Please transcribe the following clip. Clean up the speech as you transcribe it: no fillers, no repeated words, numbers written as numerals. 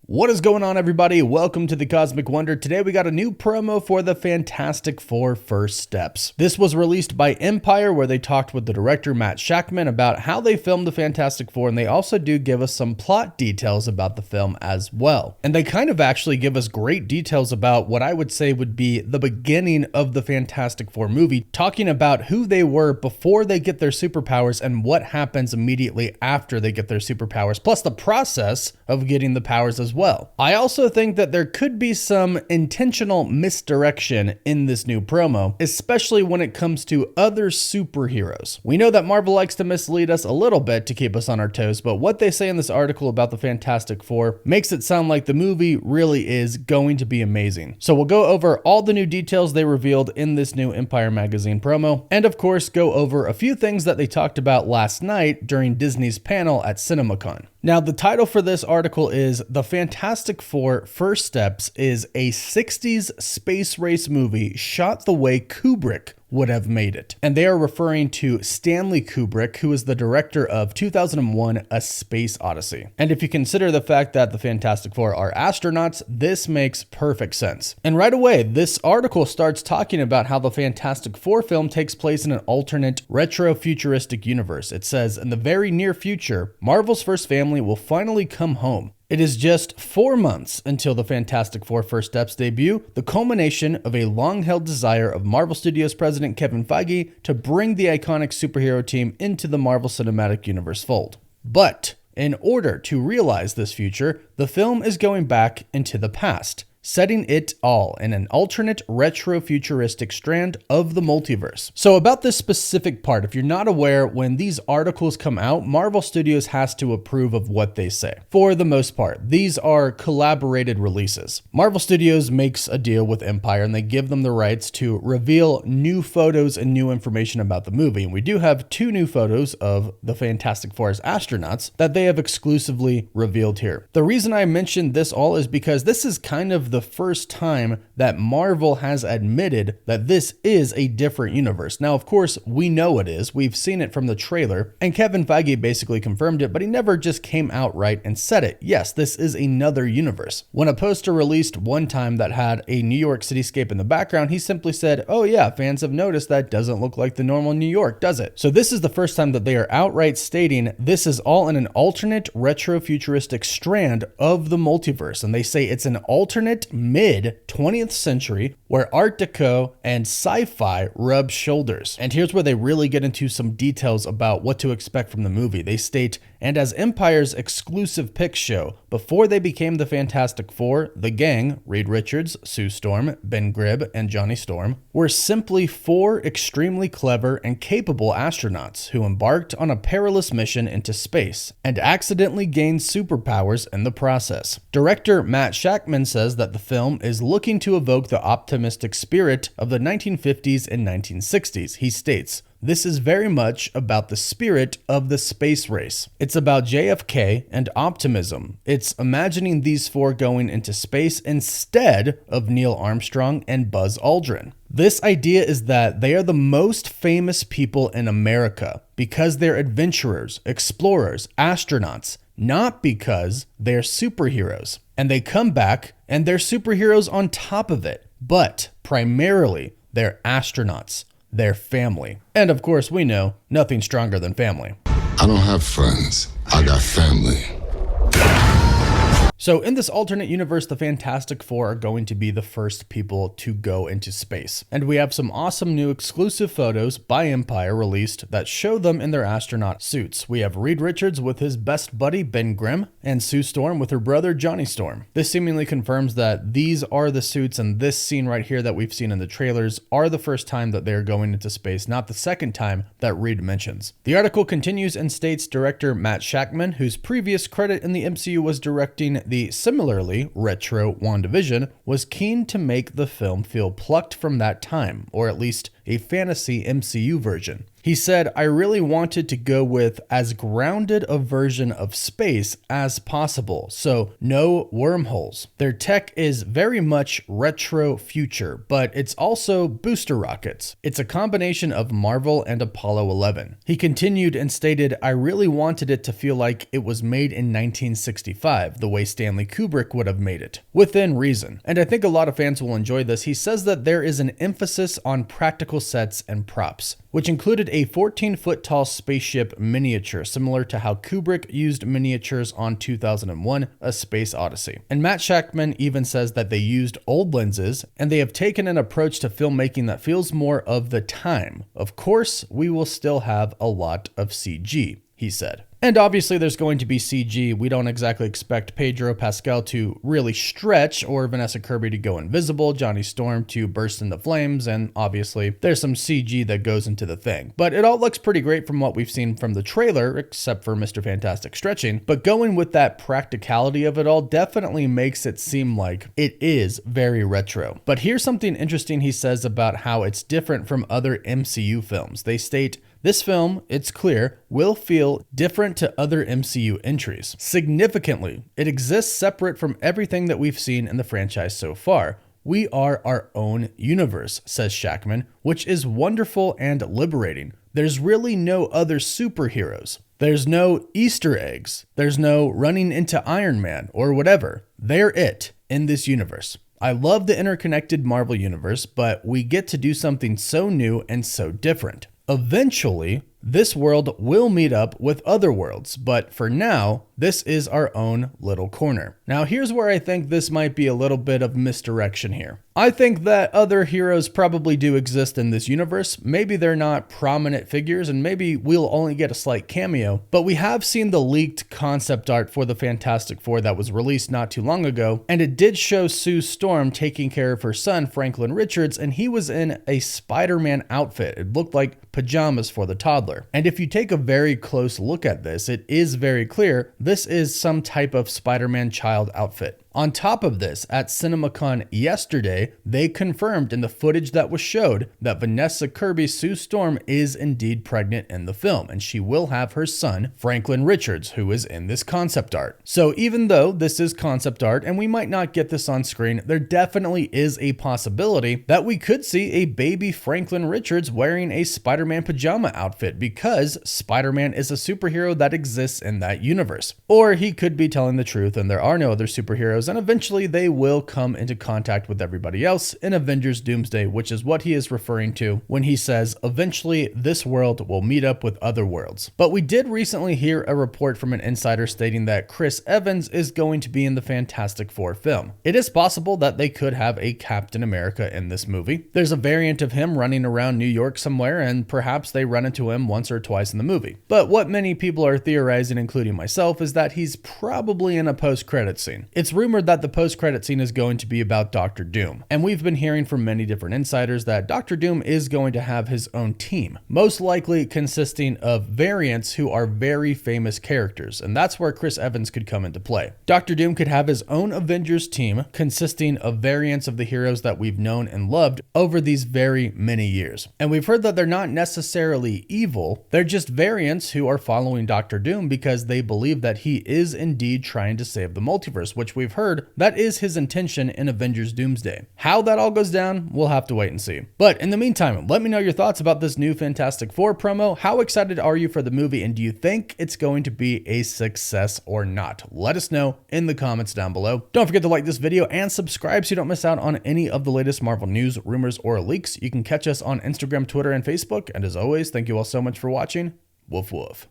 What is going on, everybody? Welcome to the Cosmic Wonder. Today we got a new promo for the Fantastic Four First Steps. This was released by Empire, where they talked with the director Matt Shakman about how they filmed the Fantastic Four, and they also do give us some plot details about the film as well. And they kind of actually give us great details about what I would say would be the beginning of the Fantastic Four movie, talking about who they were before they get their superpowers and what happens immediately after they get their superpowers, plus the process of getting the powers as well. I also think that there could be some intentional misdirection in this new promo, especially when it comes to other superheroes. We know that Marvel likes to mislead us a little bit to keep us on our toes, but what they say in this article about the Fantastic Four makes it sound like the movie really is going to be amazing. So we'll go over all the new details they revealed in this new Empire magazine promo, and of course go over a few things that they talked about last night during Disney's panel at CinemaCon. Now, the title for this article is The Fantastic Four First Steps is a 60s space race movie shot the way Kubrick would have made it. And they are referring to Stanley Kubrick, who is the director of 2001: A Space Odyssey. And if you consider the fact that the Fantastic Four are astronauts, this makes perfect sense. And right away, this article starts talking about how the Fantastic Four film takes place in an alternate retro-futuristic universe. It says, in the very near future, Marvel's first family will finally come home. It is just 4 months until the Fantastic Four First Steps debut, the culmination of a long-held desire of Marvel Studios president Kevin Feige to bring the iconic superhero team into the Marvel Cinematic Universe fold. But in order to realize this future, the film is going back into the past, setting it all in an alternate retro-futuristic strand of the multiverse. So about this specific part, if you're not aware, when these articles come out, Marvel Studios has to approve of what they say. For the most part, these are collaborated releases. Marvel Studios makes a deal with Empire and they give them the rights to reveal new photos and new information about the movie. And we do have 2 new photos of the Fantastic Four as astronauts that they have exclusively revealed here. The reason I mentioned this all is because this is kind of the first time that Marvel has admitted that this is a different universe. Now, of course, we know it is. We've seen it from the trailer, and Kevin Feige basically confirmed it, but he never just came out right and said it. Yes, this is another universe. When a poster released one time that had a New York cityscape in the background, he simply said, oh yeah, fans have noticed that doesn't look like the normal New York, does it? So this is the first time that they are outright stating this is all in an alternate retro-futuristic strand of the multiverse, and they say it's an alternate mid-20th century where Art Deco and sci-fi rub shoulders. And here's where they really get into some details about what to expect from the movie. They state, and as Empire's exclusive picks show, before they became the Fantastic Four, the gang, Reed Richards, Sue Storm, Ben Grimm, and Johnny Storm, were simply 4 extremely clever and capable astronauts who embarked on a perilous mission into space and accidentally gained superpowers in the process. Director Matt Shakman says that the film is looking to evoke the optimistic spirit of the 1950s and 1960s. He states, this is very much about the spirit of the space race. It's about JFK and optimism. It's imagining these 4 going into space instead of Neil Armstrong and Buzz Aldrin. This idea is that they are the most famous people in America because they're adventurers, explorers, astronauts, not because they're superheroes. And they come back and they're superheroes on top of it. But primarily, they're astronauts. Their family. And of course, we know nothing stronger than family. I don't have friends. I got family. So in this alternate universe, the Fantastic Four are going to be the first people to go into space. And we have some awesome new exclusive photos by Empire released that show them in their astronaut suits. We have Reed Richards with his best buddy, Ben Grimm, and Sue Storm with her brother, Johnny Storm. This seemingly confirms that these are the suits, and this scene right here that we've seen in the trailers are the first time that they're going into space, not the second time that Reed mentions. The article continues and states director Matt Shakman, whose previous credit in the MCU was directing the similarly retro WandaVision, was keen to make the film feel plucked from that time, or at least a fantasy MCU version. He said, "I really wanted to go with as grounded a version of space as possible, so no wormholes. Their tech is very much retro future, but it's also booster rockets. It's a combination of Marvel and Apollo 11. He continued and stated, "I really wanted it to feel like it was made in 1965, the way Stanley Kubrick would have made it, within reason." And I think a lot of fans will enjoy this. He says that there is an emphasis on practical sets and props, which included a 14-foot tall spaceship miniature, similar to how Kubrick used miniatures on 2001: A Space Odyssey. And Matt Shakman even says that they used old lenses, and they have taken an approach to filmmaking that feels more of the time. Of course, we will still have a lot of CG, he said. And obviously there's going to be CG. We don't exactly expect Pedro Pascal to really stretch, or Vanessa Kirby to go invisible, Johnny Storm to burst into flames, and obviously there's some CG that goes into the thing. But it all looks pretty great from what we've seen from the trailer, except for Mr. Fantastic stretching. But going with that practicality of it all definitely makes it seem like it is very retro. But here's something interesting he says about how it's different from other MCU films. They state, "This film, it's clear, will feel different to other MCU entries. Significantly, it exists separate from everything that we've seen in the franchise so far. We are our own universe," says Shakman, "which is wonderful and liberating. There's really no other superheroes. There's no Easter eggs. There's no running into Iron Man or whatever. They're it in this universe. I love the interconnected Marvel universe, but we get to do something so new and so different. Eventually, this world will meet up with other worlds, but for now, this is our own little corner." Now, here's where I think this might be a little bit of misdirection here. I think that other heroes probably do exist in this universe. Maybe they're not prominent figures, and maybe we'll only get a slight cameo, but we have seen the leaked concept art for the Fantastic Four that was released not too long ago, and it did show Sue Storm taking care of her son, Franklin Richards, and he was in a Spider-Man outfit. It looked like pajamas for the toddler. And if you take a very close look at this, it is very clear this is some type of Spider-Man child outfit. On top of this, at CinemaCon yesterday, they confirmed in the footage that was showed that Vanessa Kirby, Sue Storm, is indeed pregnant in the film, and she will have her son, Franklin Richards, who is in this concept art. So even though this is concept art and we might not get this on screen, there definitely is a possibility that we could see a baby Franklin Richards wearing a Spider-Man pajama outfit, because Spider-Man is a superhero that exists in that universe. Or he could be telling the truth and there are no other superheroes, and eventually they will come into contact with everybody else in Avengers Doomsday, which is what he is referring to when he says eventually this world will meet up with other worlds. But we did recently hear a report from an insider stating that Chris Evans is going to be in the Fantastic Four film. It is possible that they could have a Captain America in this movie. There's a variant of him running around New York somewhere, and perhaps they run into him once or twice in the movie. But what many people are theorizing, including myself, is that he's probably in a post-credit scene. It's rumored that the post-credit scene is going to be about Doctor Doom, and we've been hearing from many different insiders that Doctor Doom is going to have his own team, most likely consisting of variants who are very famous characters, and that's where Chris Evans could come into play. Doctor Doom could have his own Avengers team consisting of variants of the heroes that we've known and loved over these very many years. And we've heard that they're not necessarily evil, they're just variants who are following Doctor Doom because they believe that he is indeed trying to save the multiverse, which we've heard that is his intention in Avengers Doomsday. How that all goes down, we'll have to wait and see. But in the meantime, let me know your thoughts about this new Fantastic Four promo. How excited are you for the movie, and do you think it's going to be a success or not? Let us know in the comments down below. Don't forget to like this video and subscribe so you don't miss out on any of the latest Marvel news, rumors, or leaks. You can catch us on Instagram, Twitter, and Facebook. And as always, thank you all so much for watching. Woof woof.